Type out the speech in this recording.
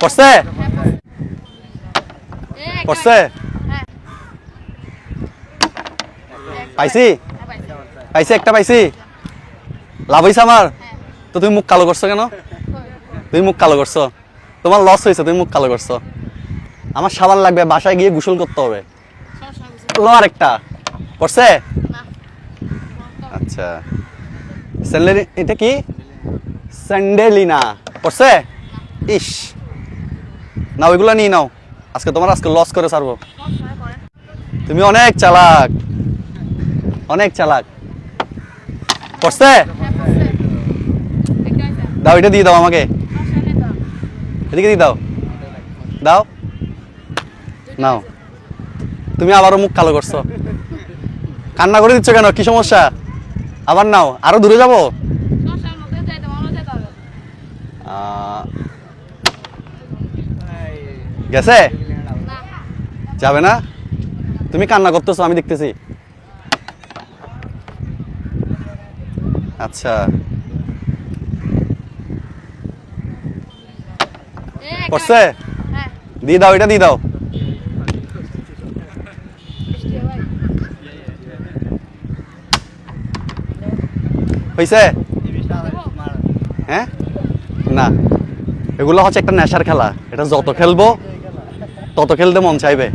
পড়ছে পড়ছে পাইছি পাইছি একটা পাইছি লাভ হয়েছে আমার তো তুমি মুখ কালো করছো কেন তুমি মুখ কালো করছো তোমার লস হয়েছে তুমি মুখ কালো করছো আমার সাবান লাগবে বাসায় গিয়ে গোসল করতে হবে লো আরেকটা পড়ছে আচ্ছা স্যান্ডেল এটা কি স্যান্ডেলিনা পড়ছে ইস না ওইগুলো নিয়ে নাও আজকে তোমার আজকে লস করে ছাড়বো তুমি অনেক চালাক অনেক চালাক পড়ছে দাও এটা দিয়ে দাও আমাকে এদিকে দিয়ে দাও দাও নাও তুমি আবারও মুখ কালো করছো কান্না করে দিচ্ছ কেন কি সমস্যা আবার নাও আরো দূরে যাবো গেছে যাবে না তুমি কান্না করতেছো আমি দেখতেছি আচ্ছা পড়ছে দিয়ে দাও এটা দিয়ে দাও হয়েছে হ্যাঁ না এগুলো হচ্ছে একটা নেশার খেলা এটা যত খেলবো তত খেলতে মন চাইবে